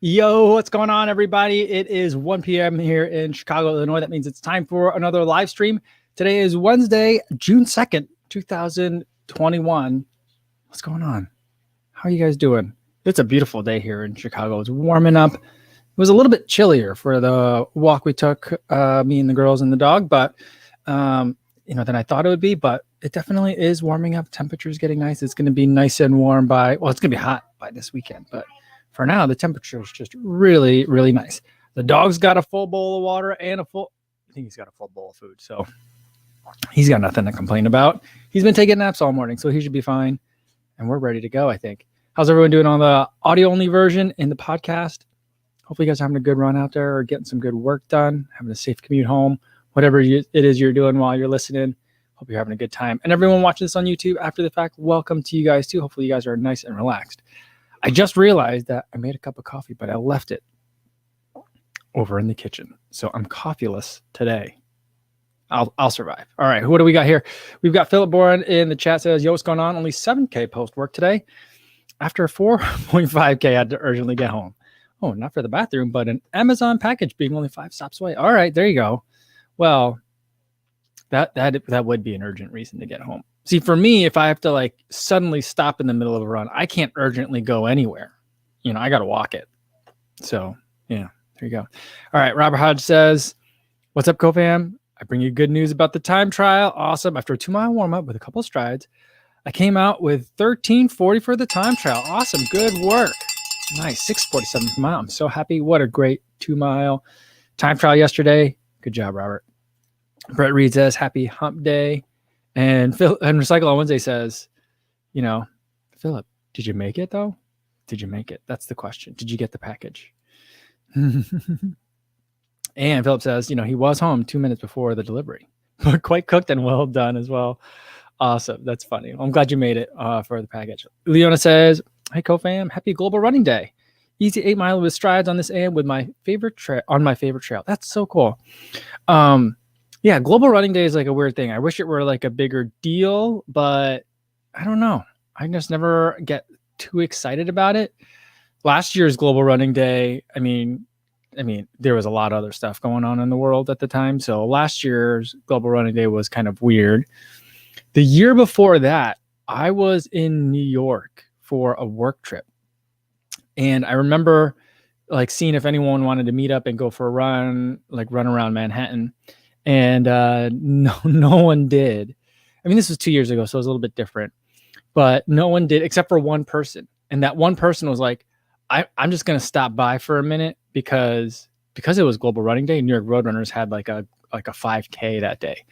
Yo, what's going on, everybody? It is 1 p.m. here in Chicago, Illinois. That means it's time for another live stream. Today is Wednesday, June 2nd, 2021. What's going on? How are you guys doing? It's a beautiful day here in Chicago. It's warming up. It was a little bit chillier for the walk we took, me and the girls and the dog, but than I thought it would be. But it definitely is warming up. Temperature's getting nice. It's going to be nice and warm it's going to be hot by this weekend, but for now, the temperature is just really, really nice. The dog's got a full bowl of water and I think he's got a full bowl of food. So he's got nothing to complain about. He's been taking naps all morning, so he should be fine. And we're ready to go, I think. How's everyone doing on the audio only version in the podcast? Hopefully you guys are having a good run out there or getting some good work done, having a safe commute home, whatever it is you're doing while you're listening. Hope you're having a good time. And everyone watching this on YouTube after the fact, welcome to you guys too. Hopefully you guys are nice and relaxed. I just realized that I made a cup of coffee, but I left it over in the kitchen. So I'm coffeeless today. I'll survive. All right, what do we got here? We've got Philip Boren in the chat says, yo, what's going on? Only 7K post work today. After 4.5K, I had to urgently get home. Oh, not for the bathroom, but an Amazon package being only 5 stops away. All right, there you go. Well, that would be an urgent reason to get home. See, for me, if I have to suddenly stop in the middle of a run, I can't urgently go anywhere. I got to walk it. So yeah, there you go. All right. Robert Hodge says, what's up, CoFam? I bring you good news about the time trial. Awesome. After a 2-mile warm up with a couple of strides, I came out with 13:40 for the time trial. Awesome. Good work. Nice. 6:47 per mile. I'm so happy. What a great 2-mile time trial yesterday. Good job, Robert. Brett Reed says, happy hump day. And Recycle on Wednesday says, Philip, did you make it though? Did you make it? That's the question. Did you get the package? And Philip says, he was home 2 minutes before the delivery, but quite cooked and well done as well. Awesome. That's funny. I'm glad you made it for the package. Leona says, hey, CoFam, happy Global Running Day. Easy 8-mile with strides on this AM with my favorite trail. That's so cool. Yeah, Global Running Day is a weird thing. I wish it were a bigger deal, but I don't know. I just never get too excited about it. Last year's Global Running Day, I mean, there was a lot of other stuff going on in the world at the time. So last year's Global Running Day was kind of weird. The year before that, I was in New York for a work trip. And I remember seeing if anyone wanted to meet up and go for a run, run around Manhattan. And no one did. I mean, this was 2 years ago, so it was a little bit different. But no one did except for one person. And that one person was like, I'm just going to stop by for a minute because it was Global Running Day. New York Roadrunners had a 5K that day.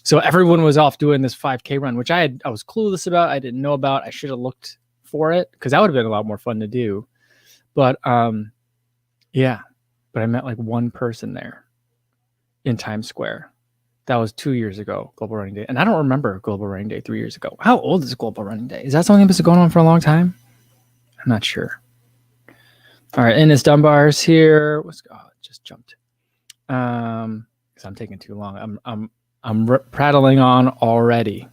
So everyone was off doing this 5K run, which I was clueless about. I didn't know about. I should have looked for it because that would have been a lot more fun to do. But yeah, but I met one person there in Times Square. That was 2 years ago, Global Running Day. And I don't remember Global Running Day 3 years ago. How old is Global Running Day? Is that something that's been going on for a long time? I'm not sure. All right, Ennis Dunbar's here. It just jumped. Because I'm taking too long. I'm prattling on already.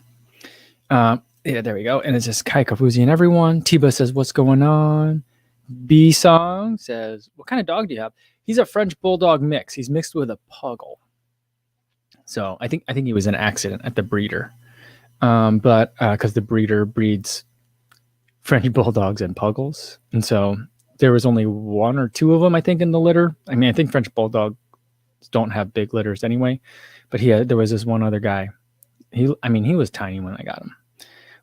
Yeah, there we go. And it's just Kai Kofuzi and everyone. Tiba says, what's going on? B-Song says, what kind of dog do you have? He's a French Bulldog mix. He's mixed with a Puggle. So I think he was an accident at the breeder. But because the breeder breeds French Bulldogs and Puggles. And so there was only 1 or 2 of them, I think, in the litter. I mean, I think French Bulldogs don't have big litters anyway. But there was this one other guy. He was tiny when I got him.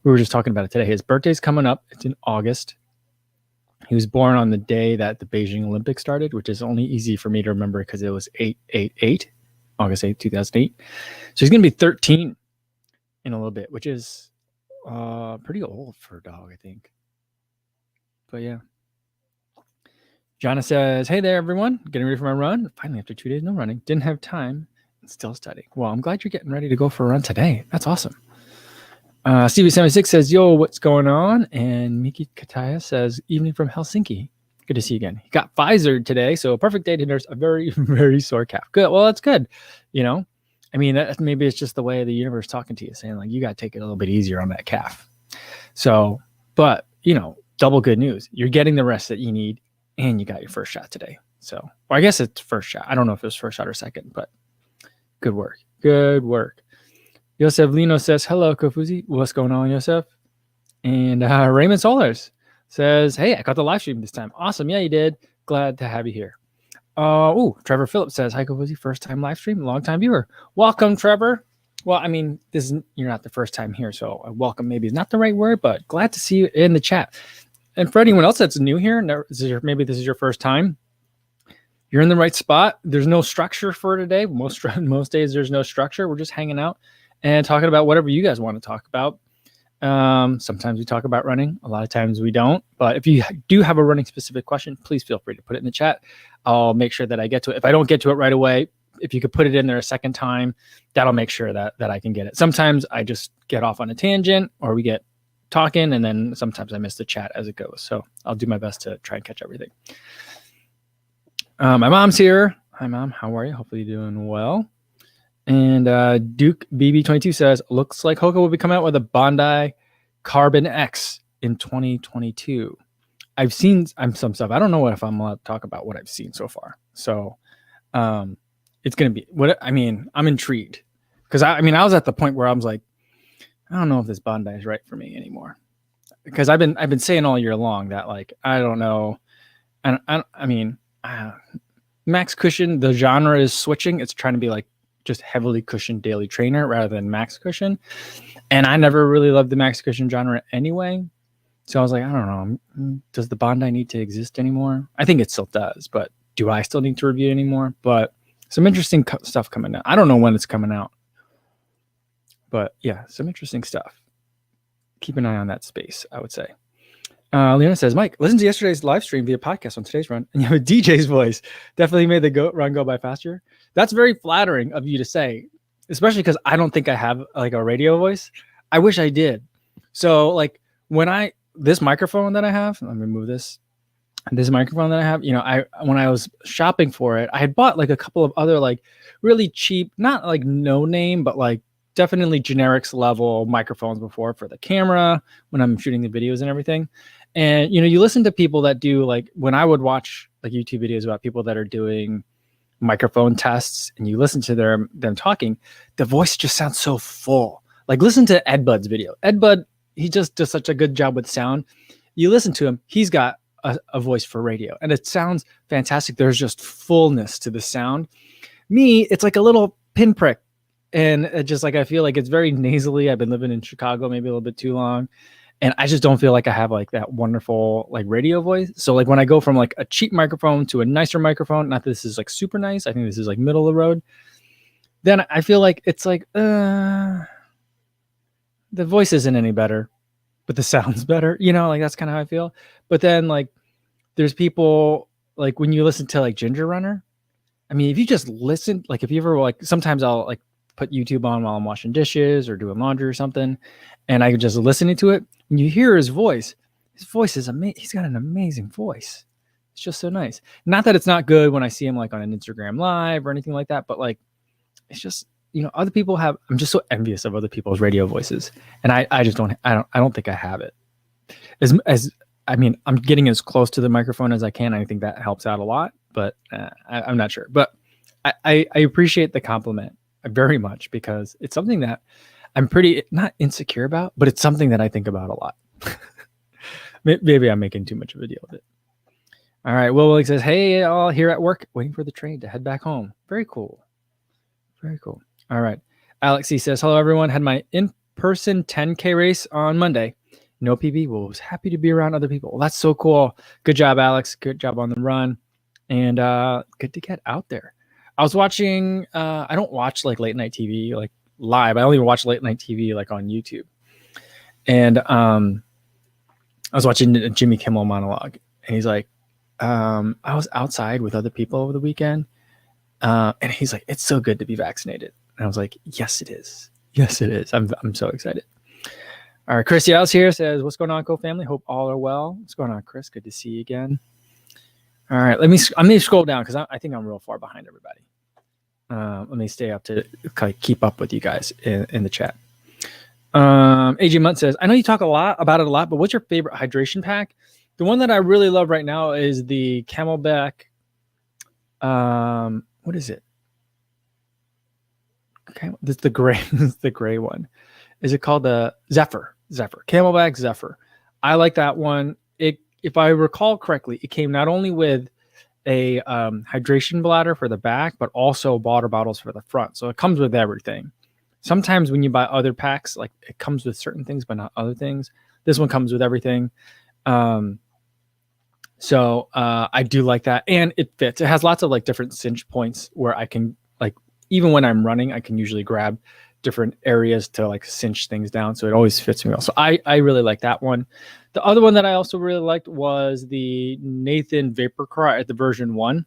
We were just talking about it today. His birthday's coming up. It's in August. He was born on the day that the Beijing Olympics started, which is only easy for me to remember because it was 8/8/8, August 8th, 2008. So he's going to be 13 in a little bit, which is pretty old for a dog, I think. But yeah. Jana says, hey there, everyone. Getting ready for my run. Finally, after 2 days, no running. Didn't have time. Still studying. Well, I'm glad you're getting ready to go for a run today. That's awesome. Stevie76 says, yo, what's going on? And Miki Kataya says, evening from Helsinki. Good to see you again. He got Pfizer today, so a perfect day to nurse a very, very sore calf. Good. Well, that's good. I mean, maybe it's just the way of the universe talking to you, saying you got to take it a little bit easier on that calf. So, but, double good news. You're getting the rest that you need, and you got your first shot today. So, well, I guess it's first shot. I don't know if it was first shot or second, but good work. Good work. Yosef Lino says, hello, Kofuzi. What's going on, Yosef? And Raymond Solers says, hey, I got the live stream this time. Awesome. Yeah, you did. Glad to have you here. Trevor Phillips says, hi, Kofuzi. First time live stream, long time viewer. Welcome, Trevor. Well, I mean, you're not the first time here, so welcome maybe is not the right word, but glad to see you in the chat. And for anyone else that's new here, maybe this is your first time, you're in the right spot. There's no structure for today. Most days there's no structure. We're just hanging out and talking about whatever you guys want to talk about. Sometimes we talk about running. A lot of times we don't. But if you do have a running specific question, please feel free to put it in the chat. I'll make sure that I get to it. If I don't get to it right away, if you could put it in there a second time, that'll make sure that I can get it. Sometimes I just get off on a tangent or we get talking, and then sometimes I miss the chat as it goes. So I'll do my best to try and catch everything. My mom's here. Hi, Mom. How are you? Hopefully you're doing well. And Duke BB22 says, looks like Hoka will be coming out with a Bondi Carbon X in 2022. I've seen some stuff. I don't know if I'm allowed to talk about what I've seen so far. So it's going to be I'm intrigued because I was at the point where I was like, I don't know if this Bondi is right for me anymore, because I've been saying all year long that, like, I don't know. And max cushion, the genre is switching. It's trying to be like just heavily cushioned daily trainer rather than max cushion. And I never really loved the max cushion genre anyway. So I was like, I don't know. Does the Bondi need to exist anymore? I think it still does, but do I still need to review it anymore? But some interesting stuff coming out. I don't know when it's coming out, but yeah, some interesting stuff. Keep an eye on that space, I would say. Leona says, Mike, listen to yesterday's live stream via podcast on today's run, and you have a DJ's voice. Definitely made the run go by faster. That's very flattering of you to say, especially because I don't think I have like a radio voice. I wish I did. So like this microphone that I have, let me move this microphone that I have, when I was shopping for it, I had bought like a couple of other like really cheap, not like no name, but like definitely generics level microphones before for the camera when I'm shooting the videos and everything. And, you listen to people that do, like, when I would watch like YouTube videos about people that are doing microphone tests and you listen to them talking, the voice just sounds so full. Like, listen to Ed Bud's video. Ed Bud, he just does such a good job with sound. You listen to him, he's got a voice for radio and it sounds fantastic. There's just fullness to the sound. Me, it's like a little pinprick. And it just like, I feel like it's very nasally. I've been living in Chicago maybe a little bit too long. And I just don't feel like I have like that wonderful like radio voice. So like when I go from like a cheap microphone to a nicer microphone, not that this is like super nice, I think this is like middle of the road, then I feel like it's like, the voice isn't any better, but the sound's better. Like that's kind of how I feel. But then like there's people like when you listen to like Ginger Runner, I mean, if you just listen, like if you ever like, sometimes I'll like put YouTube on while I'm washing dishes or doing laundry or something, and I could just listening to it. When you hear his voice is amazing. He's got an amazing voice. It's just so nice. Not that it's not good when I see him like on an Instagram live or anything like that, but like, it's just, other people have, I'm just so envious of other people's radio voices. And I just don't think I have it I'm getting as close to the microphone as I can. I think that helps out a lot, but I'm not sure, but I appreciate the compliment very much because it's something that I'm pretty not insecure about, but it's something that I think about a lot. Maybe I'm making too much of a deal of it. All right. Will says, hey, all here at work, waiting for the train to head back home. Very cool. Very cool. All right. Alex C says, hello, everyone. Had my in-person 10K race on Monday. No PB. Well, was happy to be around other people. Well, that's so cool. Good job, Alex. Good job on the run. And good to get out there. I was watching, I don't watch like late night TV, like live. I only watch late night TV like on YouTube. And I was watching a Jimmy Kimmel monologue and he's like, I was outside with other people over the weekend. And he's like, it's so good to be vaccinated. And I was like, yes, it is. Yes, it is. I'm so excited. All right. Chris Yales here says, what's going on, Co-Family? Hope all are well. What's going on, Chris? Good to see you again. All right. I'm going to scroll down because I think I'm real far behind everybody. Let me stay up to kind of keep up with you guys in the chat. AJ Munt says, I know you talk about it a lot, but what's your favorite hydration pack? The one that I really love right now is the Camelback. What is it? Okay, this is the gray. This is the gray one. Is it called the Zephyr? Zephyr. Camelback Zephyr. I like that one. If I recall correctly, it came not only with a hydration bladder for the back, but also water bottles for the front. So it comes with everything. Sometimes when you buy other packs, like it comes with certain things, but not other things. This one comes with everything. So I do like that, and it fits. It has lots of like different cinch points where I can, like, even when I'm running, I can usually grab different areas to like cinch things down. So it always fits me well. So I really like that one. The other one that I also really liked was the Nathan Vapor Car at the version 1,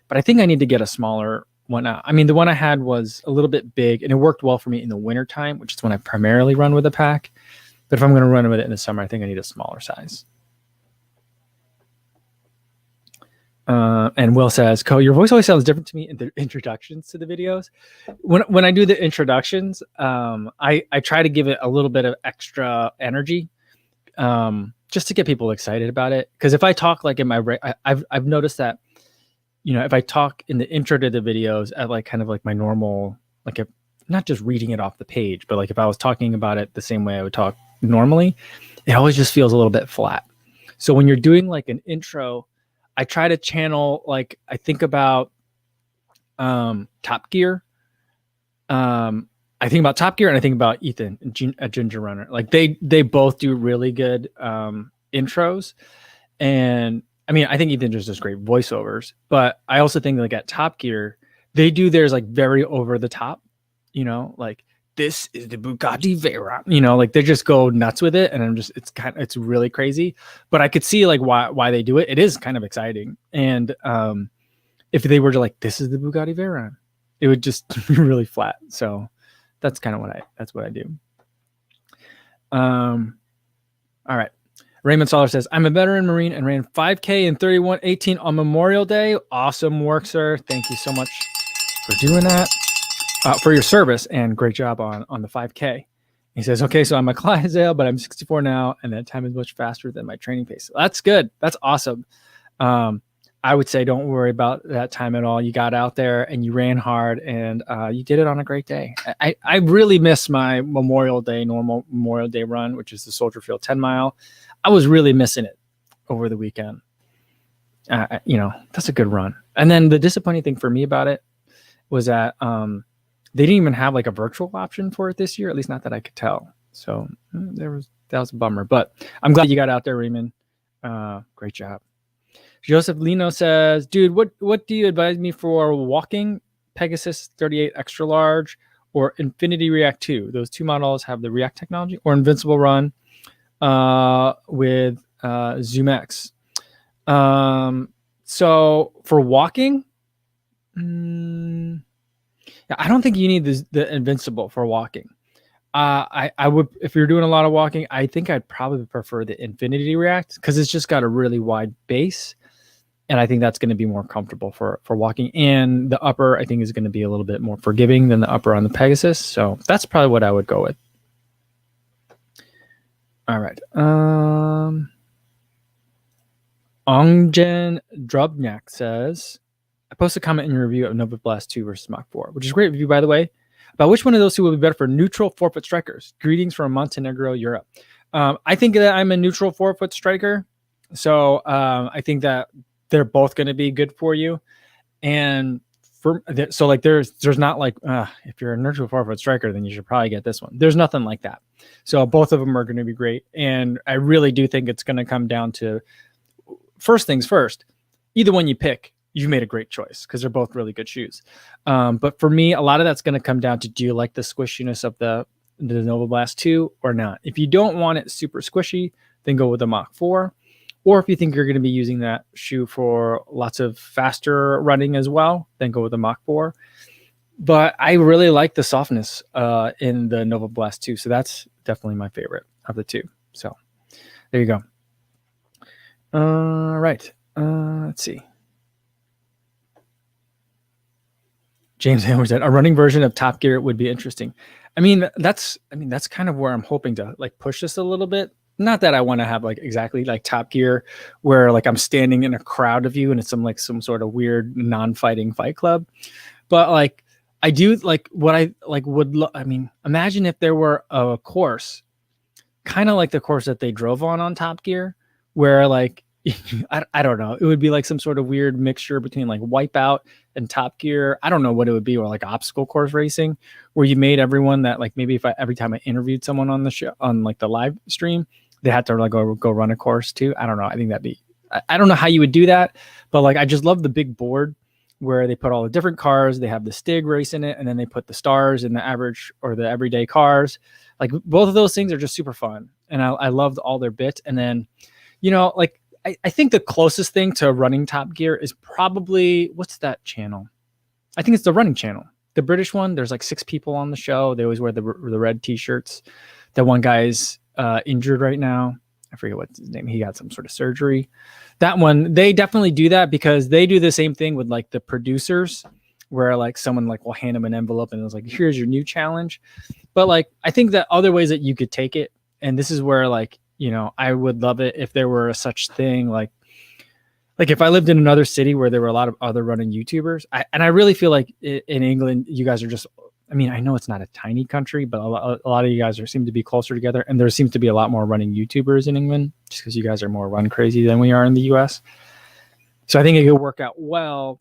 but I think I need to get a smaller one. I mean, the one I had was a little bit big, and it worked well for me in the winter time, which is when I primarily run with a pack. But if I'm going to run with it in the summer, I think I need a smaller size. And Will says, "Co, your voice always sounds different to me in the introductions to the videos. When I do the introductions, I try to give it a little bit of extra energy, just to get people excited about it. Because if I talk like in my, I've noticed that, you know, if I talk in the intro to the videos at like kind of like my normal, like if, not just reading it off the page, but like if I was talking about it the same way I would talk normally, it always just feels a little bit flat. So when you're doing like an intro, I try to channel, like, I think about Top Gear. I think about Top Gear, and I think about Ethan, a Ginger Runner. Like they both do really good intros. And I mean, I think Ethan just does great voiceovers, but I also think like at Top Gear, they do theirs like very over the top, you know, like, this is the Bugatti Veyron, you know, like they just go nuts with it. And I'm just, it's really crazy, but I could see like why they do it. It is kind of exciting. And if they were to like, this is the Bugatti Veyron, it would just be really flat. So that's kind of what I do. All right. Raymond Soller says, I'm a veteran Marine and ran 5K in 31:18 on Memorial Day. Awesome work, sir. Thank you so much for doing that. For your service, and great job on the 5K. He says, okay, so I'm a Clydesdale, but I'm 64 now, and that time is much faster than my training pace. That's good. That's awesome. I would say don't worry about that time at all. You got out there and you ran hard, and you did it on a great day. I really miss my normal Memorial Day run, which is the Soldier Field 10 mile. I was really missing it over the weekend. You know, that's a good run. And then the disappointing thing for me about it was that they didn't even have like a virtual option for it this year, at least not that I could tell. So that was a bummer, but I'm glad you got out there, Raymond. Great job. Joseph Lino says, dude, what do you advise me for walking? Pegasus 38 extra large or Infinity React 2? Those two models have the React technology, or Invincible Run with Zoom X. So for walking, I don't think you need the Invincible for walking. I would, if you're doing a lot of walking, I think I'd probably prefer the Infinity React, because it's just got a really wide base, and I think that's going to be more comfortable for walking. And the upper, I think, is going to be a little bit more forgiving than the upper on the Pegasus. So that's probably what I would go with. All right. Ongjen Drubnyak says, I posted a comment in your review of Nova Blast 2 versus Mach 4, which is a great review, by the way, about which one of those two will be better for neutral 4-foot strikers. Greetings from Montenegro, Europe. I think that I'm a neutral 4-foot striker. So I think that they're both going to be good for you. And so like there's not like, if you're a neutral 4-foot striker, then you should probably get this one. There's nothing like that. So both of them are going to be great. And I really do think it's going to come down to, first things first, either one you pick, you've made a great choice, because they're both really good shoes. But for me, a lot of that's going to come down to, do you like the squishiness of the Nova Blast 2 or not? If you don't want it super squishy, then go with the Mach 4. Or if you think you're going to be using that shoe for lots of faster running as well, then go with the Mach 4. But I really like the softness in the Nova Blast 2. So that's definitely my favorite of the two. So there you go. All right. Let's see. James Hammer said, a running version of Top Gear would be interesting. I mean, that's kind of where I'm hoping to like push this a little bit not that I want to have like exactly like Top Gear where like I'm standing in a crowd of you and it's some sort of weird non-fighting fight club, but like I do like what I like I mean, imagine if there were a course kind of like the course that they drove on Top Gear, where like I don't know, it would be like some sort of weird mixture between like Wipeout and Top Gear. I don't know what it would be, or like obstacle course racing, where you made everyone that like maybe if every time I interviewed someone on the show on like the live stream, they had to like go run a course too. I don't know. I think that'd be I don't know how you would do that, but like I just love the big board where they put all the different cars. They have the Stig race in it, and then they put the stars in the average or the everyday cars. Like both of those things are just super fun, and I loved all their bits. And then, like I think the closest thing to running Top Gear is probably what's that channel? I think it's the running channel, the British one. There's like 6 people on the show. They always wear the red t-shirts. That one guy's injured right now. I forget what's his name. He got some sort of surgery. That one, they definitely do that because they do the same thing with like the producers, where like someone like will hand them an envelope and it's like, here's your new challenge. But like, I think that other ways that you could take it, and this is where like, I would love it if there were a such thing like if I lived in another city where there were a lot of other running YouTubers, and I really feel like in England, you guys are just, I mean, I know it's not a tiny country, but a lot of you guys seem to be closer together, and there seems to be a lot more running YouTubers in England just because you guys are more run crazy than we are in the US. So I think it could work out well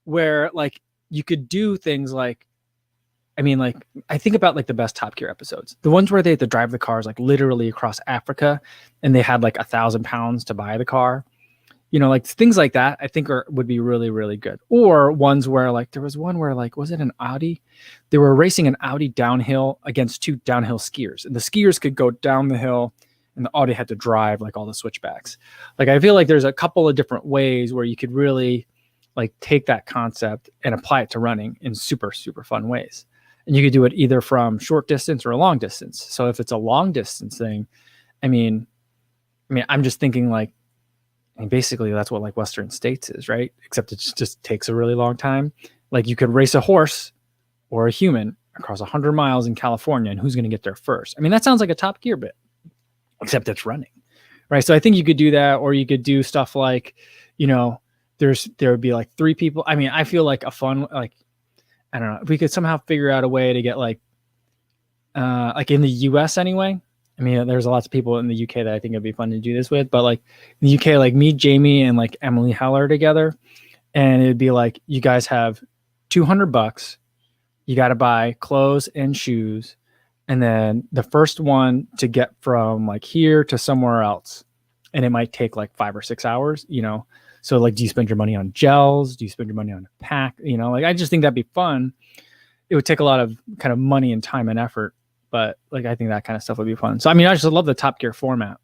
where like you could do things like, I mean, like I think about like the best Top Gear episodes, the ones where they had to drive the cars like literally across Africa, and they had like £1,000 to buy the car. Like things like that, I think would be really, really good. Or ones where like there was one where like, was it an Audi? They were racing an Audi downhill against 2 downhill skiers, and the skiers could go down the hill and the Audi had to drive like all the switchbacks. Like, I feel like there's a couple of different ways where you could really like take that concept and apply it to running in super, super fun ways. And you could do it either from short distance or a long distance. So if it's a long distance thing, I mean, I'm just thinking like, and basically that's what like Western States is, right? Except it just takes a really long time. Like you could race a horse or a human across 100 miles in California, and who's going to get there first? I mean, that sounds like a Top Gear bit, except it's running, right? So I think you could do that, or you could do stuff like, there would be like 3 people. I mean, I feel like a fun, like, I don't know, if we could somehow figure out a way to get like in the US anyway. I mean, there's lots of people in the UK that I think it'd be fun to do this with, but like in the UK, like me, Jamie, and like Emily Heller together, and it'd be like, you guys have $200. You got to buy clothes and shoes, and then the first one to get from like here to somewhere else, and it might take like 5 or 6 hours. So like, do you spend your money on gels? Do you spend your money on a pack? Like I just think that'd be fun. It would take a lot of kind of money and time and effort. But like, I think that kind of stuff would be fun. So, I mean, I just love the Top Gear format.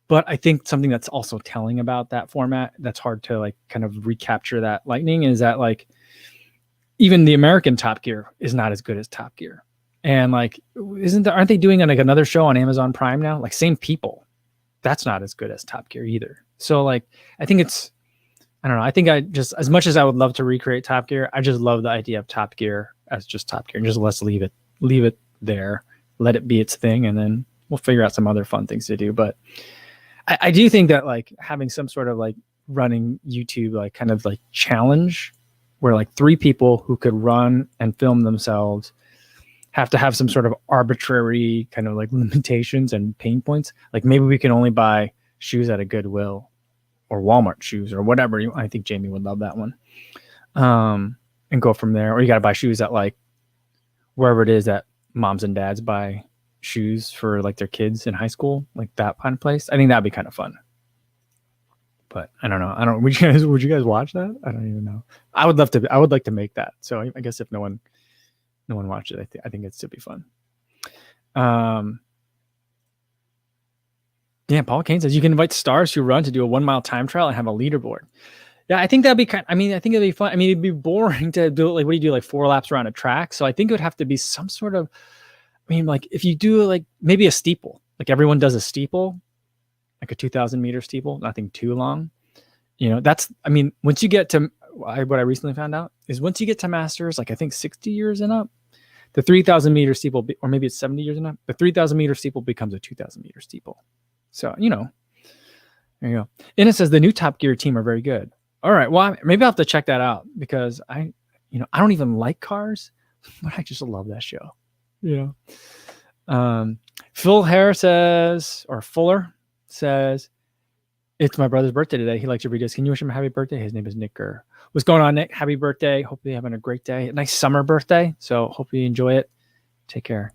But I think something that's also telling about that format that's hard to like kind of recapture that lightning is that like even the American Top Gear is not as good as Top Gear. And like, aren't they doing like another show on Amazon Prime now? Like same people. That's not as good as Top Gear either. So like, I think I don't know. I think I just, as much as I would love to recreate Top Gear, I just love the idea of Top Gear as just Top Gear, and just let's leave it there, let it be its thing, and then we'll figure out some other fun things to do. But I do think that like having some sort of like running YouTube like kind of like challenge where like 3 people who could run and film themselves have to have some sort of arbitrary kind of like limitations and pain points. Like maybe we can only buy shoes at a Goodwill or Walmart shoes or whatever. I think Jamie would love that one. And go from there. Or you got to buy shoes at like wherever it is that moms and dads buy shoes for like their kids in high school, like that kind of place. I think that'd be kind of fun. But I don't know. Would you guys watch that? I don't even know. I would like to make that. So I guess if no one watched it, I think it'd still be fun. Yeah, Paul Kane says you can invite stars who run to do a 1 mile time trial and have a leaderboard. Yeah, I think that'd be I think it'd be fun. I mean, it'd be boring to do it. Like, what do you do? Like 4 laps around a track. So I think it would have to be some sort of, like if you do like maybe a steeple, like everyone does a steeple, like a 2,000 meter steeple, nothing too long. Once you get to, what I recently found out is once you get to masters, like I think 60 years and up, the 3,000 meter steeple, or maybe it's 70 years enough. The 3,000 meter steeple becomes a 2,000 meter steeple. So, there you go. And it says the new Top Gear team are very good. All right. Well, maybe I'll have to check that out because I don't even like cars, but I just love that show. Phil Hare says, or Fuller says, it's my brother's birthday today. He likes your videos. Can you wish him a happy birthday? His name is Nick Gurr. What's going on, Nick? Happy birthday. Hope you're having a great day. A nice summer birthday. So hope you enjoy it. Take care.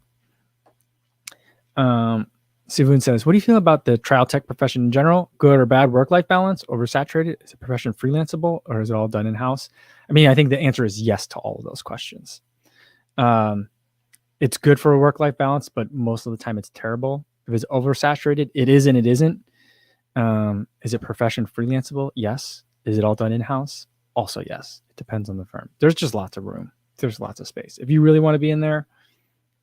Sivoon says, what do you feel about the trial tech profession in general? Good or bad work-life balance? Oversaturated? Is the profession freelanceable or is it all done in-house? I mean, I think the answer is yes to all of those questions. It's good for a work-life balance, but most of the time it's terrible. If it's oversaturated, it is and it isn't. Is it profession freelanceable? Yes. Is it all done in-house? Also, yes. It depends on the firm. There's just lots of room. There's lots of space. If you really want to be in there,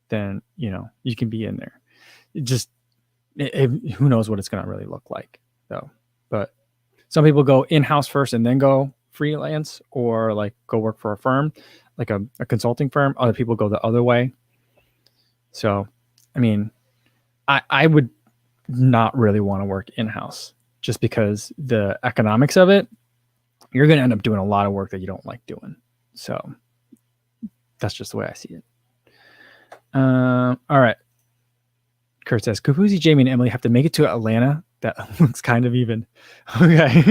then, you can be in there. Who knows what it's going to really look like, though. But some people go in-house first and then go freelance, or like go work for a firm, like a consulting firm. Other people go the other way. So, I mean, I would not really want to work in-house just because the economics of it, you're going to end up doing a lot of work that you don't like doing. So that's just the way I see it. All right. Kurt says, Kofuzi, Jamie, and Emily have to make it to Atlanta. That looks kind of even. Okay.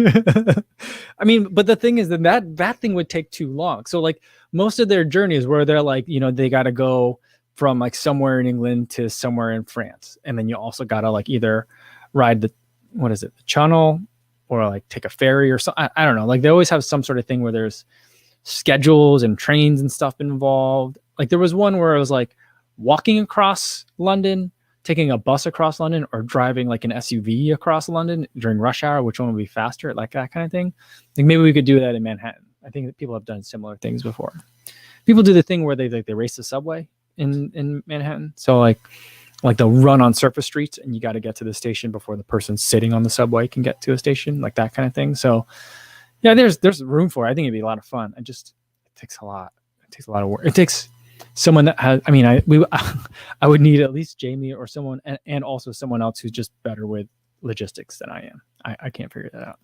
I mean, but the thing is that thing would take too long. So like most of their journeys where they're like, they got to go from like somewhere in England to somewhere in France. And then you also got to like either ride the channel or like take a ferry or something. I don't know. Like they always have some sort of thing where there's schedules and trains and stuff involved. Like there was one where it was like walking across London, taking a bus across London, or driving like an SUV across London during rush hour, which one would be faster, like that kind of thing. Like maybe we could do that in Manhattan. I think that people have done similar things before. People do the thing where they race the subway in Manhattan. So like they'll run on surface streets and you got to get to the station before the person sitting on the subway can get to a station, like that kind of thing. So yeah, there's room for it. I think it'd be a lot of fun. It takes a lot. It takes a lot of work. It takes someone that has, I mean, I would need at least Jamie or someone, and also someone else who's just better with logistics than I am. I can't figure that out.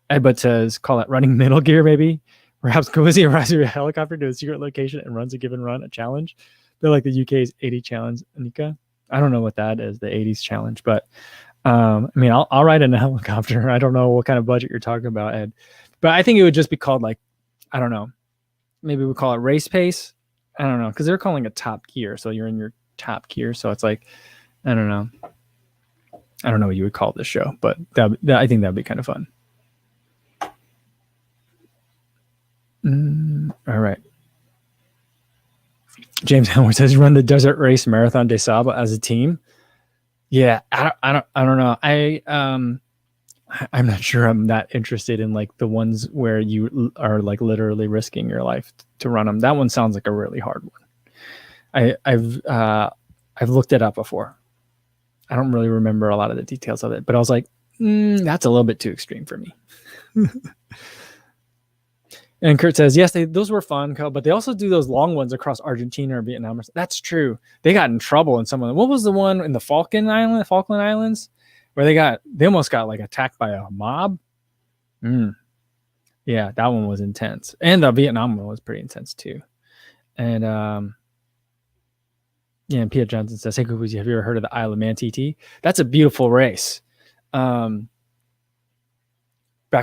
Edbud says, call it running middle gear, maybe. Perhaps Kofuzi arrives with a helicopter to a secret location and runs a given run, a challenge. They're like the UK's 80 challenge, Anika. I don't know what that is, the 80s challenge, but I mean, I'll ride in a helicopter. I don't know what kind of budget you're talking about, Ed, but I think it would just be called like, I don't know, maybe we call it race pace. I don't know, because they're calling it top gear, so you're in your top gear. So it's like, I don't know what you would call this show, but that I think that'd be kind of fun. All right. James Howard says, run the Desert Race Marathon des Sables as a team. Yeah, I don't know. I'm not sure I'm that interested in like the ones where you are like literally risking your life to run them. That one sounds like a really hard one. I've looked it up before. I don't really remember a lot of the details of it, but I was like, that's a little bit too extreme for me. And Kurt says, yes, those were fun, but they also do those long ones across Argentina or Vietnam. That's true. They got in trouble in some of them. What was the one in the Falkland Islands, where they almost got like attacked by a mob? Yeah, that one was intense. And the Vietnam one was pretty intense too. And and Peter Johnson says, hey, Kofuzi, have you ever heard of the Isle of Man TT? That's a beautiful race. Back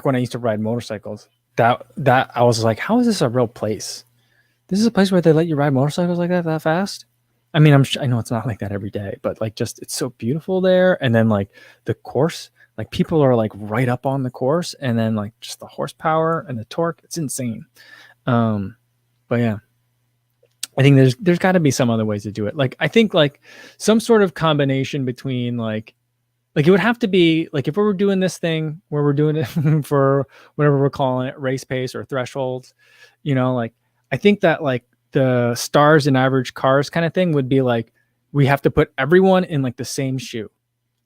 when I used to ride motorcycles, that I was like, how is this a real place? This is a place where they let you ride motorcycles like that fast? I mean, I know it's not like that every day, but like just it's so beautiful there. And then like the course, like people are like right up on the course, and then like just the horsepower and the torque, it's insane. But yeah, I think there's got to be some other ways to do it. Like I think like some sort of combination between like it would have to be like if we were doing this thing where we're doing it for whatever we're calling it, race pace or thresholds, like I think that like the stars and average cars kind of thing would be like we have to put everyone in like the same shoe,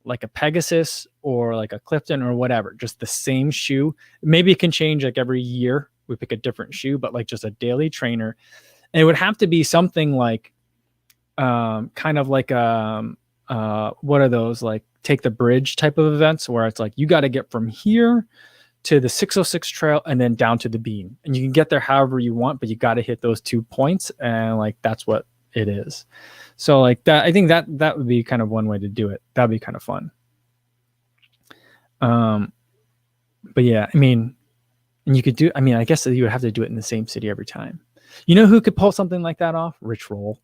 like a Pegasus or like a Clifton or whatever, just the same shoe. Maybe it can change like every year. We pick a different shoe, but like just a daily trainer. And it would have to be something like kind of like what are those, like take the bridge type of events where it's like you got to get from here to the 606 trail and then down to the beam, and you can get there however you want, but you got to hit those 2 points, and like that's what it is. So like that, I think that would be kind of one way to do it. That'd be kind of fun. But yeah, I mean, and you could do, I mean, I guess you would have to do it in the same city every time. You know who could pull something like that off? Rich Roll.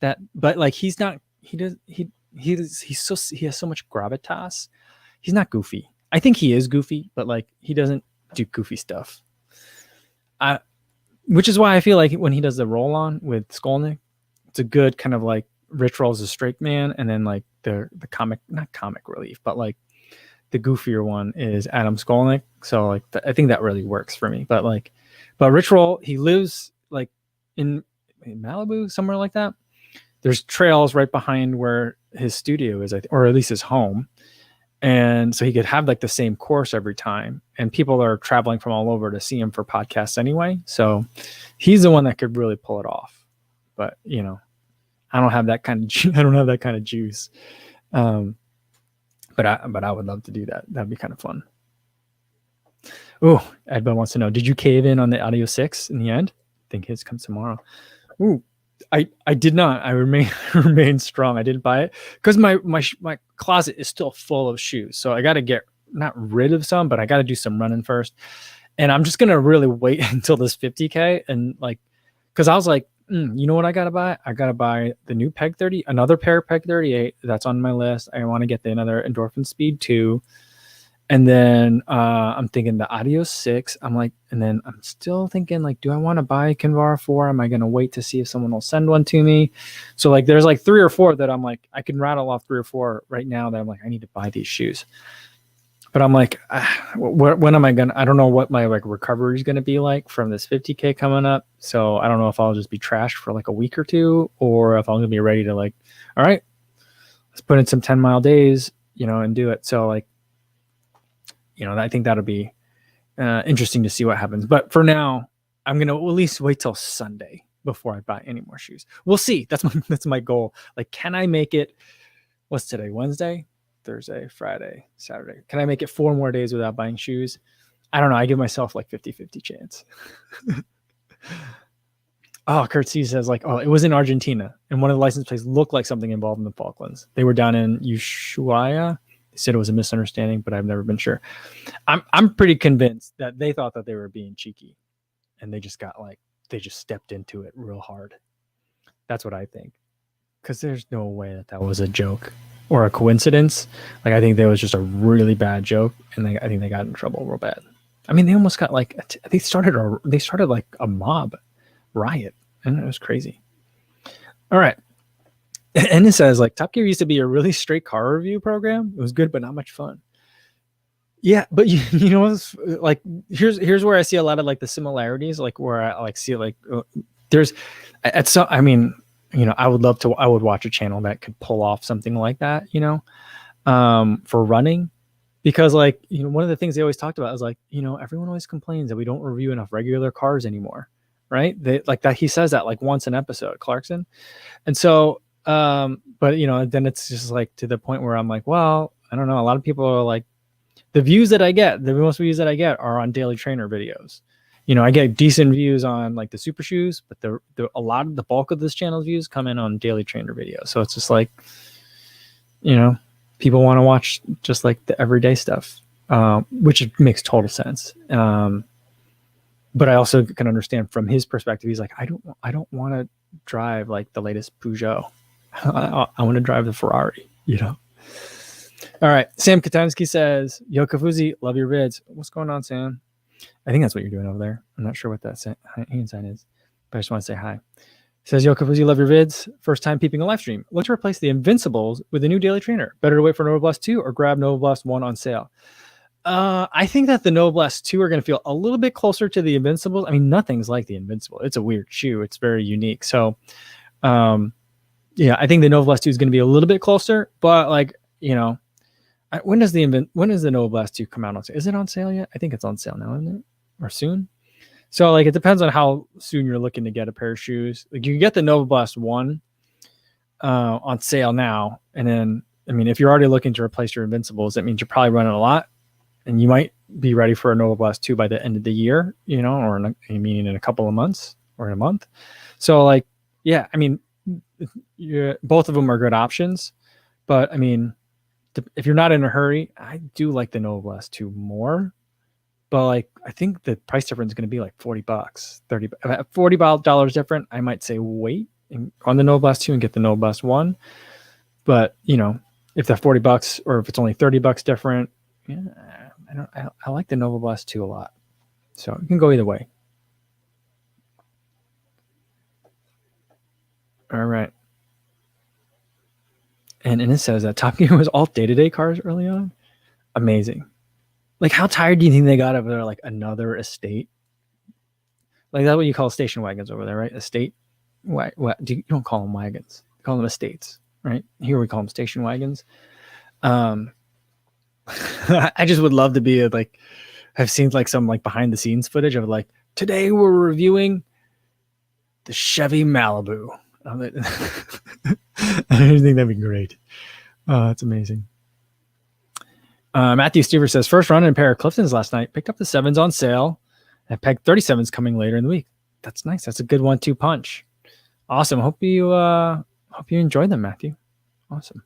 That, but like he's not, he has so much gravitas. He's not goofy. I think he is goofy, but like he doesn't do goofy stuff. Which is why I feel like when he does the roll on with Skolnick, it's a good kind of like Rich Roll's a straight man, and then like the comic, not comic relief, but like the goofier one is Adam Skolnick. So like I think that really works for me. But Rich Roll, he lives like in Malibu, somewhere like that. There's trails right behind where his studio is, or at least his home. And so he could have like the same course every time. And people are traveling from all over to see him for podcasts anyway. So he's the one that could really pull it off. But, you know, I don't have that kind of juice. But I would love to do that. That'd be kind of fun. Oh, Edba wants to know, did you cave in on the Audio 6 in the end? I think his comes tomorrow. Ooh, I did not. I remain strong. I didn't buy it because my closet is still full of shoes. So I got to get not rid of some, but I got to do some running first. And I'm just going to really wait until this 50K. And like, cause I was like, you know what I got to buy? I got to buy the new Peg 30, another pair of Peg 38. That's on my list. I want to get another Endorphin Speed 2. And then I'm thinking the Audio 6. I'm like, and then I'm still thinking like, do I want to buy a Kinvara 4? Am I going to wait to see if someone will send one to me? So like, there's like 3 or 4 that I'm like, I can rattle off 3 or 4 right now that I'm like, I need to buy these shoes. But I'm like, when am I going to, I don't know what my like recovery is going to be like from this 50K coming up. So I don't know if I'll just be trashed for like a week or 2, or if I'm going to be ready to like, all right, let's put in some 10-mile days, you know, and do it. So like, you know, I think that'll be interesting to see what happens. But for now, I'm going to at least wait till Sunday before I buy any more shoes. We'll see. That's my goal. Like, can I make it? What's today? Wednesday, Thursday, Friday, Saturday. Can I make it 4 more days without buying shoes? I don't know. I give myself like 50-50 chance. Oh, Kurt C says like, oh, it was in Argentina, and one of the license plates looked like something involved in the Falklands. They were down in Ushuaia. They said it was a misunderstanding, but I've never been sure. I'm pretty convinced that they thought that they were being cheeky, and they just stepped into it real hard. That's what I think, because there's no way that was a joke or a coincidence. Like I think there was just a really bad joke, and I think they got in trouble real bad. I mean, they almost got like they started like a mob riot, and it was crazy. All right. And it says like Top Gear used to be a really straight car review program. It was good, but not much fun. Yeah, but you know, like here's where I see a lot of like the similarities, like where I like see like there's at some. I mean, you know, I would watch a channel that could pull off something like that, you know, for running, because like, you know, one of the things they always talked about is like, you know, everyone always complains that we don't review enough regular cars anymore, right? They like that he says that like once an episode, Clarkson, and so. But you know, then it's just like to the point where I'm like, well, I don't know. A lot of people are like, the most views that I get are on Daily Trainer videos. You know, I get decent views on like the super shoes, but a lot of the bulk of this channel's views come in on Daily Trainer videos. So it's just like, you know, people want to watch just like the everyday stuff, which makes total sense. But I also can understand from his perspective. He's like, I don't want to drive like the latest Peugeot. I want to drive the Ferrari, you know? All right. Sam Katansky says, yo, Kofuzi, love your vids. What's going on, Sam? I think that's what you're doing over there. I'm not sure what that hand sign is, but I just want to say hi. Says, yo, Kofuzi, love your vids. First time peeping a live stream. Look to replace the Invincibles with a new Daily Trainer. Better to wait for Nova Blast 2 or grab Nova Blast 1 on sale. I think that the Nova Blast 2 are going to feel a little bit closer to the Invincibles. I mean, nothing's like the Invincible. It's a weird shoe. It's very unique. So, yeah, I think the Nova Blast 2 is going to be a little bit closer, but like, you know, when does the Nova Blast 2 come out on sale? Is it on sale yet? I think it's on sale now, isn't it? Or soon? So like, it depends on how soon you're looking to get a pair of shoes. Like you can get the Nova Blast 1 on sale now. And then, I mean, if you're already looking to replace your Invincibles, that means you're probably running a lot, and you might be ready for a Nova Blast 2 by the end of the year, or in a couple of months or in a month. So like, yeah, I mean, both of them are good options, but I mean, if you're not in a hurry, I do like the Nova Blast 2 more. But like, I think the price difference is going to be like $40, $40 different. I might say wait on the Nova Blast 2 and get the Nova Blast 1. But if they're $40 or if it's only $30 different, yeah, I like the Nova Blast 2 a lot. So you can go either way. All right. And it says that Top Gear was all day-to-day cars early on. Amazing. Like, how tired do you think they got of their like another estate? Like, that's what you call station wagons over there, right? Estate. What you don't call them wagons? You call them estates, right? Here we call them station wagons. I just would love to be like, I've seen like some like behind the scenes footage of like, today we're reviewing the Chevy Malibu. I think that'd be great. Oh, that's amazing. Matthew Stever says, first run in a pair of Cliftons last night. Picked up the 7s on sale. And Peg 37s coming later in the week. That's nice. That's a good 1-2 punch. Awesome. Hope you enjoyed them, Matthew. Awesome.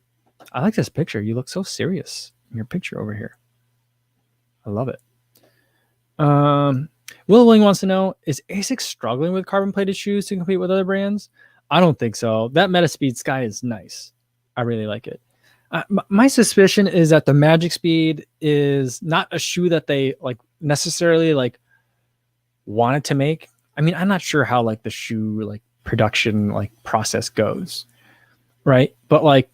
I like this picture. You look so serious in your picture over here. I love it. Will Willing wants to know, is ASICS struggling with carbon plated shoes to compete with other brands? I don't think so. That Metaspeed Sky is nice. I really like it. My suspicion is that the Magic Speed is not a shoe that they like necessarily like wanted to make. I mean, I'm not sure how like the shoe like production like process goes, right? But like,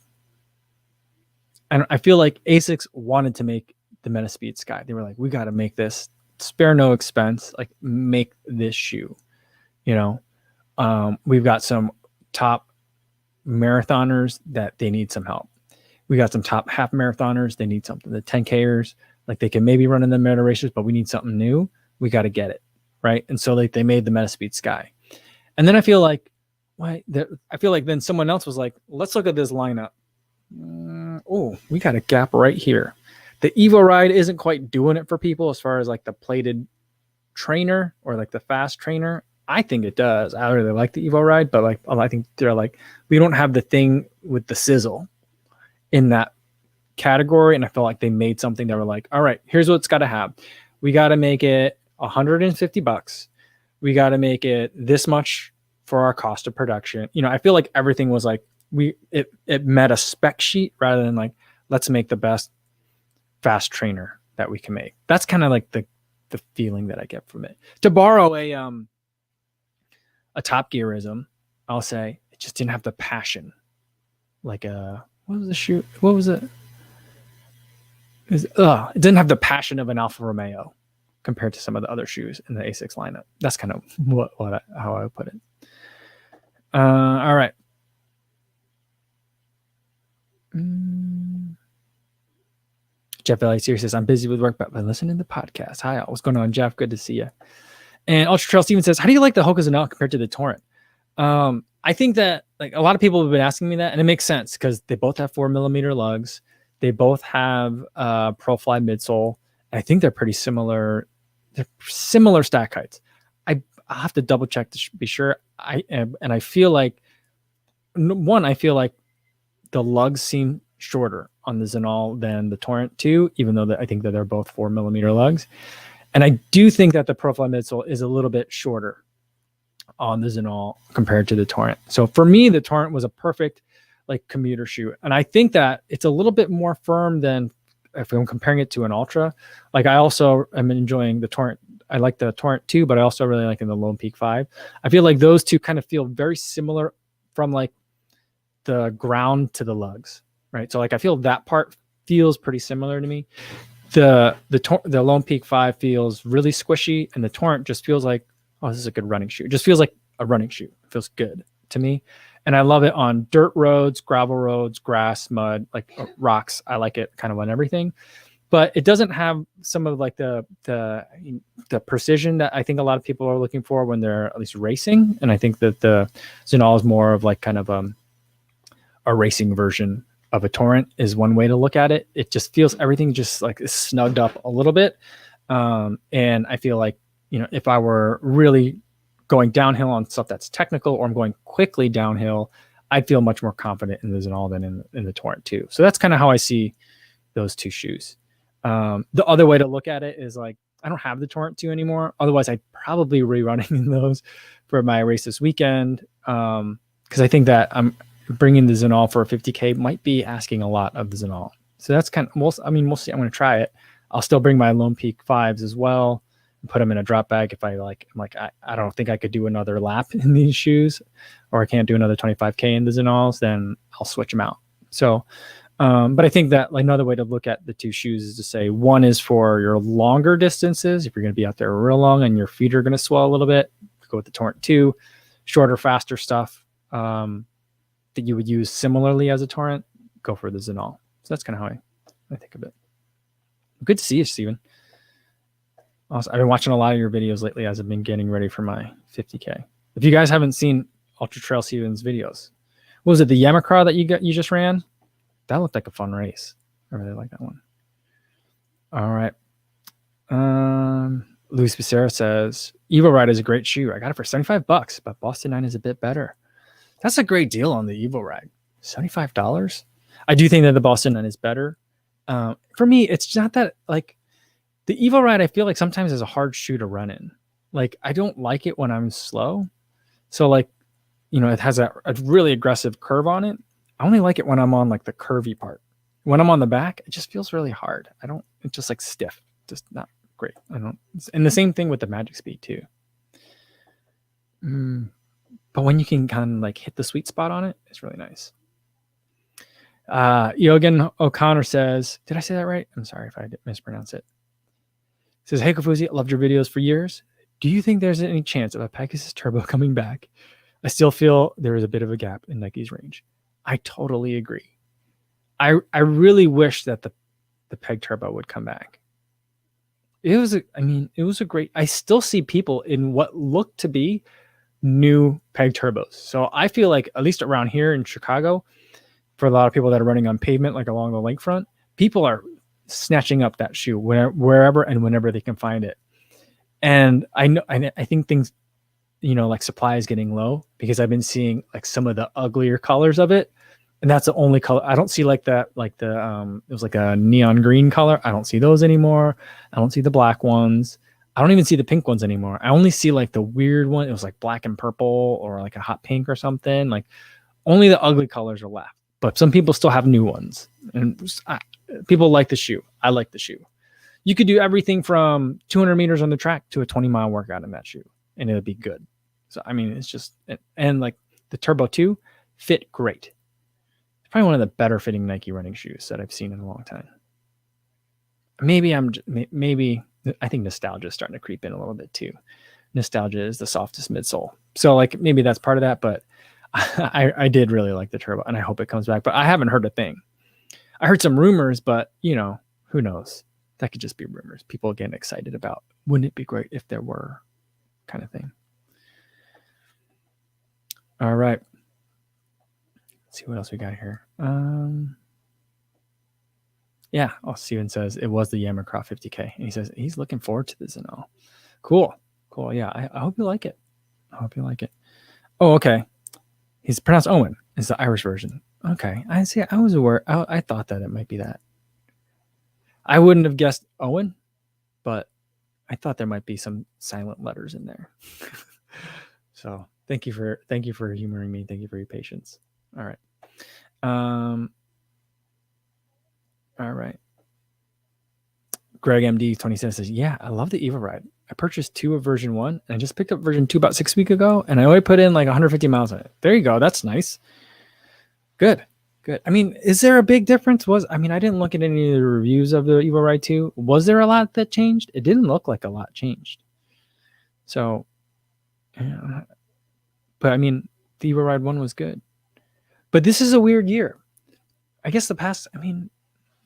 I feel like ASICS wanted to make the Metaspeed Sky. They were like, we got to make this, spare no expense, like make this shoe. We've got some top marathoners that they need some help. We got some top half marathoners. They need something. The 10Kers, like they can maybe run in the meta races, but we need something new. We got to get it. Right. And so like they made the Metaspeed Sky. And then I feel like, then someone else was like, let's look at this lineup. We got a gap right here. The Evo Ride isn't quite doing it for people as far as like the plated trainer or like the fast trainer. I think it does. I really like the Evo Ride, but like I think they're like, we don't have the thing with the sizzle in that category. And I felt like they made something that were like, all right, here's what it's got to have. We got to make it $150. We got to make it this much for our cost of production. I feel like everything was like, it met a spec sheet rather than like, let's make the best fast trainer that we can make. That's kind of like the feeling that I get from it. To borrow a Top Gearism, I'll say it just didn't have the passion. Like what was the shoe? What was it? It didn't have the passion of an Alfa Romeo compared to some of the other shoes in the ASICS lineup. That's kind of how I would put it. All right. Jeff L.A. Series says, I'm busy with work, but I've been listening to the podcast. Hi, what's going on, Jeff? Good to see you. And Ultra Trail Steven says, how do you like the Hoka Zanel compared to the Torrent? I think that like a lot of people have been asking me that, and it makes sense because they both have 4mm lugs. They both have ProFly midsole. I think they're pretty similar. They're similar stack heights. I'll have to double check to be sure. I feel like the lugs seem shorter on the Zenol than the Torrent 2, even though I think that they're both 4mm lugs. And I do think that the ProFly midsole is a little bit shorter on the Zenol compared to the Torrent. So for me, the Torrent was a perfect like commuter shoe. And I think that it's a little bit more firm than if I'm comparing it to an Ultra. Like I also am enjoying the Torrent. I like the Torrent 2, but I also really like the Lone Peak 5. I feel like those two kind of feel very similar from like the ground to the lugs, right? So like I feel that part feels pretty similar to me. The Lone Peak 5 feels really squishy, and the Torrent just feels like, oh, this is a good running shoe. It just feels like a running shoe. It feels good to me. And I love it on dirt roads, gravel roads, grass, mud, like rocks. I like it kind of on everything. But it doesn't have some of like the precision that I think a lot of people are looking for when they're at least racing. And I think that the Zenol is more of like kind of a racing version of a Torrent is one way to look at it. It just feels everything just like is snugged up a little bit. And I feel like, if I were really going downhill on stuff that's technical, or I'm going quickly downhill, I'd feel much more confident in the Zenal than in the Torrent 2. So that's kind of how I see those two shoes. The other way to look at it is like, I don't have the Torrent 2 anymore. Otherwise, I'd probably rerunning in those for my race this weekend. Because I think that I'm bringing the Zenal for a 50K might be asking a lot of the Zenal. So that's kind of, we'll see. I'm going to try it. I'll still bring my Lone Peak 5s as well and put them in a drop bag if I like. I'm like, I don't think I could do another lap in these shoes, or I can't do another 25K in the Zenals, then I'll switch them out. So, but I think that like another way to look at the two shoes is to say one is for your longer distances. If you're going to be out there real long and your feet are going to swell a little bit, go with the Torrent 2. Shorter, faster stuff that you would use similarly as a Torrent, go for the Zenal. So that's kind of how I think of it. Good to see you, Steven. Also, I've been watching a lot of your videos lately as I've been getting ready for my 50K. If you guys haven't seen Ultra Trail Steven's videos, what was it, the Yamacraw that you just ran? That looked like a fun race. I really like that one. All right. Luis Becerra says, Evo Ride is a great shoe. I got it for $75, but Boston 9 is a bit better. That's a great deal on the Evo Ride. $75? I do think that the Boston 9 is better. For me, it's not that, like, the Evo Ride, I feel like sometimes is a hard shoe to run in. Like, I don't like it when I'm slow. So, like, it has a really aggressive curve on it. I only like it when I'm on, like, the curvy part. When I'm on the back, it just feels really hard. It's just, like, stiff. Just not great. And the same thing with the Magic Speed, too. But when you can kind of, like, hit the sweet spot on it, it's really nice. Yogan O'Connor says, did I say that right? I'm sorry if I did mispronounce it. Says, hey, Kofuzi, loved your videos for years. Do you think there's any chance of a Pegasus Turbo coming back? I still feel there is a bit of a gap in Nike's range. I totally agree. I really wish that the Peg Turbo would come back. It was a great, I still see people in what look to be new Peg Turbos. So I feel like, at least around here in Chicago, for a lot of people that are running on pavement, like along the lakefront, people are snatching up that shoe wherever and whenever they can find it. And I think things, like supply is getting low, because I've been seeing like some of the uglier colors of it. And that's the only color. I don't see like that, like it was like a neon green color. I don't see those anymore. I don't see the black ones. I don't even see the pink ones anymore. I only see like the weird one. It was like black and purple, or like a hot pink or something. Like, only the ugly colors are left. But some people still have new ones, and people like the shoe. I like the shoe. You could do everything from 200 meters on the track to a 20-mile workout in that shoe, and it'll be good. So, it's just, and like the Turbo 2 fit great. It's probably one of the better fitting Nike running shoes that I've seen in a long time. Maybe I think nostalgia is starting to creep in a little bit too. Nostalgia is the softest midsole. So like, maybe that's part of that, but I did really like the Turbo, and I hope it comes back, but I haven't heard a thing. I heard some rumors, but who knows? That could just be rumors. People getting excited about, wouldn't it be great if there were, kind of thing. All right. Let's see what else we got here. Yeah. Oh, Steven says it was the Yamacraw 50K, and he says he's looking forward to this and all. Cool. Yeah. I hope you like it. Oh, okay. He's pronounced Owen. It's the Irish version. Okay. I see. I was aware. I thought that it might be that. I wouldn't have guessed Owen, but I thought there might be some silent letters in there. So thank you for humoring me. Thank you for your patience. All right. All right. Greg MD 27 says, yeah, I love the Evo Ride. I purchased 2 of version 1, and I just picked up version 2 about 6 weeks ago, and I only put in like 150 miles on it. There you go. That's nice. Good. Is there a big difference? I didn't look at any of the reviews of the Evo Ride 2. Was there a lot that changed? It didn't look like a lot changed. So, yeah. But the Evo Ride 1 was good. But this is a weird year. I guess the past,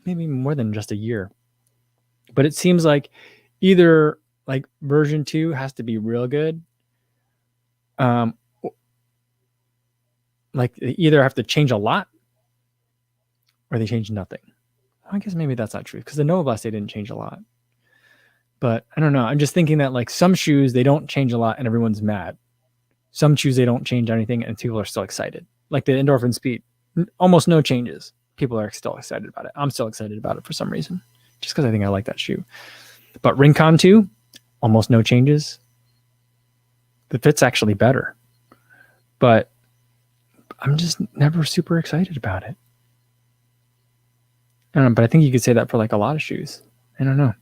maybe more than just a year. But it seems like either like version 2 has to be real good. Like they either have to change a lot, or they changed nothing. I guess maybe that's not true because the Nova Blast, they didn't change a lot. But I don't know. I'm just thinking that like some shoes, they don't change a lot and everyone's mad. Some shoes, they don't change anything and people are still excited. Like the Endorphin Speed, almost no changes. People are still excited about it. I'm still excited about it for some reason, just because I think I like that shoe. But Rincon 2, almost no changes. The fit's actually better. But I'm just never super excited about it. I don't know, but I think you could say that for like a lot of shoes. I don't know.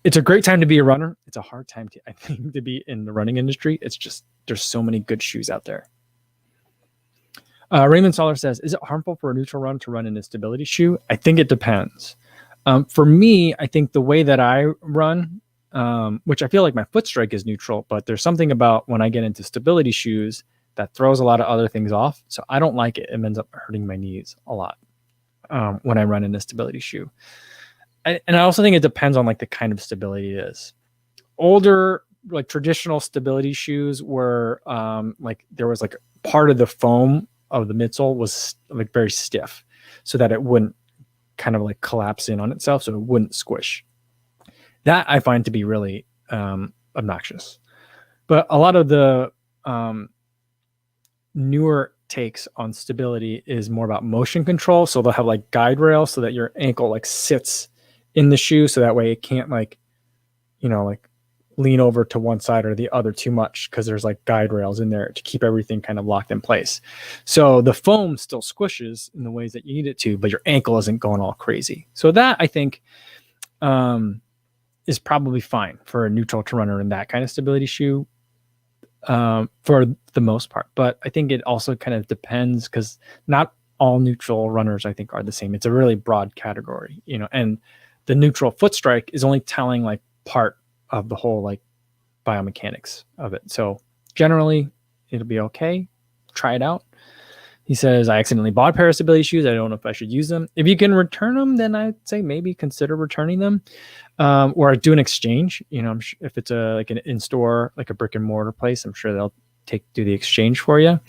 It's a great time to be a runner. It's a hard time I think to be in the running industry. It's just there's so many good shoes out there. Raymond Soller says, is it harmful for a neutral run to run in a stability shoe? I think it depends. For me, I think the way that I run, which I feel like my foot strike is neutral, but there's something about when I get into stability shoes that throws a lot of other things off. So I don't like it. It ends up hurting my knees a lot when I run in a stability shoe. And I also think it depends on like the kind of stability it is. Older, like traditional stability shoes were like there was like part of the foam of the midsole was like very stiff so that it wouldn't kind of like collapse in on itself, so it wouldn't squish. That I find to be really obnoxious. But a lot of the newer takes on stability is more about motion control. So they'll have like guide rails so that your ankle like sits in the shoe, so that way it can't like, you know, like lean over to one side or the other too much, because there's like guide rails in there to keep everything kind of locked in place. So the foam still squishes in the ways that you need it to, but your ankle isn't going all crazy. So that I think is probably fine for a neutral to runner in that kind of stability shoe for the most part. But I think it also kind of depends, because not all neutral runners I think are the same. It's a really broad category, you know, and the neutral foot strike is only telling like part of the whole like biomechanics of it. So generally it'll be okay. Try it out. He says, I accidentally bought a pair of stability shoes. I don't know if I should use them. If you can return them, then I'd say maybe consider returning them, or do an exchange. You know, if it's like an in-store, like a brick and mortar place, I'm sure they'll do the exchange for you.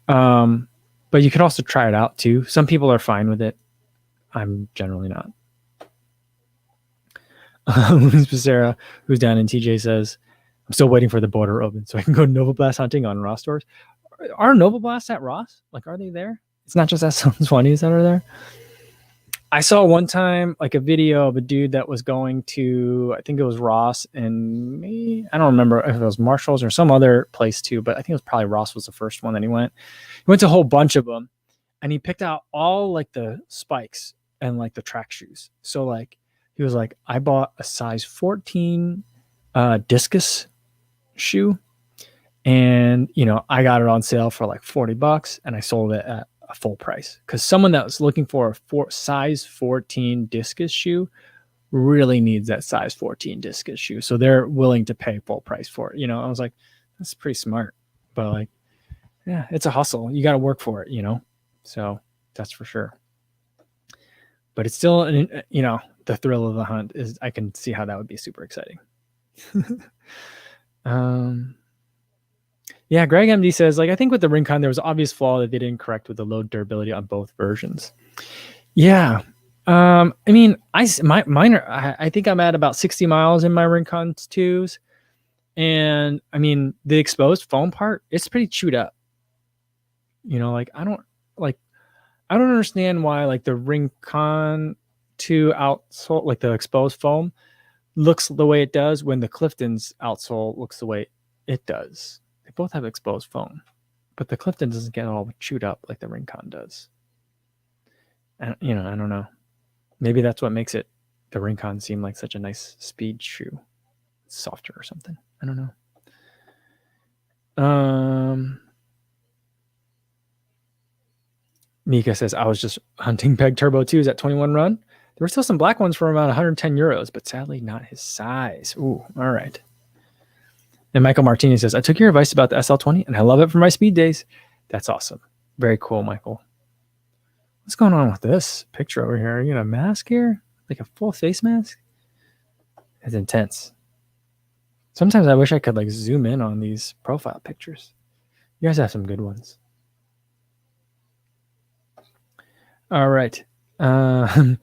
But you can also try it out too. Some people are fine with it. I'm generally not. Luis Becerra, who's down in TJ, says, I'm still waiting for the border open so I can go Nova Blast hunting on Ross stores. Are Nova Blasts at Ross? Like, are they there? It's not just SL20s that are there. I saw one time like a video of a dude that was going to, I think it was Ross and me. I don't remember if it was Marshall's or some other place too, but I think it was probably Ross was the first one that he went. He went to a whole bunch of them and he picked out all like the spikes and like the track shoes. So like, he was like, I bought a size 14 discus shoe, and you know, I got it on sale for like $40 and I sold it at a full price, because someone that was looking for a size 14 discus shoe really needs that size 14 discus shoe, so they're willing to pay full price for it. You know, I was like, that's pretty smart. But like, yeah, it's a hustle. You got to work for it, you know. So that's for sure. But it's still, you know, the thrill of the hunt is, I can see how that would be super exciting. Yeah, Greg MD says, like, I think with the Rincon, there was an obvious flaw that they didn't correct with the load durability on both versions. Yeah. I mean, mine are, I think I'm at about 60 miles in my Rincon 2s. And I mean, the exposed foam part, it's pretty chewed up. You know, like, I don't understand why like the Rincon 2 outsole, like the exposed foam, looks the way it does when the Clifton's outsole looks the way it does. They both have exposed foam, but the Clifton doesn't get all chewed up like the Rincon does. And you know, I don't know. Maybe that's what makes the Rincon seem like such a nice speed shoe. It's softer or something. I don't know. Mika says, I was just hunting Peg Turbo 2s at 21 Run. There were still some black ones for around 110 euros, but sadly not his size. Ooh, all right. And Michael Martinez says, I took your advice about the SL20 and I love it for my speed days. That's awesome. Very cool, Michael. What's going on with this picture over here? Are you got a mask here? Like a full face mask? It's intense. Sometimes I wish I could like zoom in on these profile pictures. You guys have some good ones. All right. I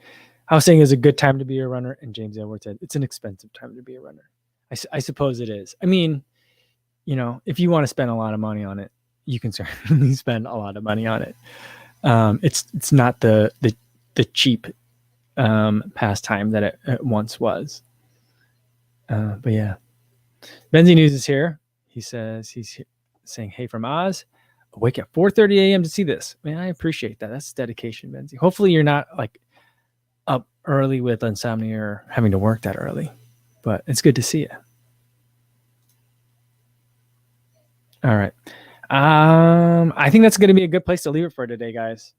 was saying it's a good time to be a runner, and James Edwards said it's an expensive time to be a runner. I suppose it is. I mean, you know, if you want to spend a lot of money on it, you can certainly spend a lot of money on it. It's not the cheap pastime that it once was. But yeah, Benzie News is here. He says he's saying, "Hey from Oz, awake at 4:30 a.m. to see this." Man, I appreciate that. That's dedication, Benzie. Hopefully, you're not like up early with insomnia or having to work that early, but it's good to see you. All right. I think that's going to be a good place to leave it for today, guys.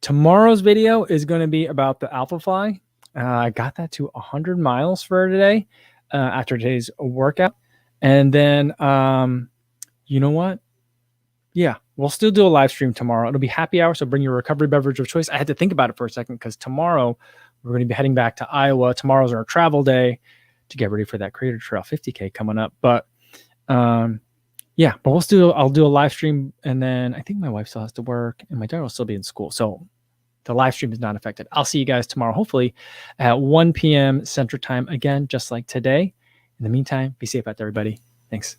Tomorrow's video is going to be about the Alpha Fly. I got that to 100 miles for today after today's workout. And then, you know what? Yeah, we'll still do a live stream tomorrow. It'll be happy hour, so bring your recovery beverage of choice. I had to think about it for a second because tomorrow we're going to be heading back to Iowa. Tomorrow's our travel day to get ready for that Crater Trail 50K coming up. But yeah, but I'll do a live stream, and then I think my wife still has to work, and my daughter will still be in school. So the live stream is not affected. I'll see you guys tomorrow, hopefully at 1 p.m. Central Time again, just like today. In the meantime, be safe out there, everybody. Thanks.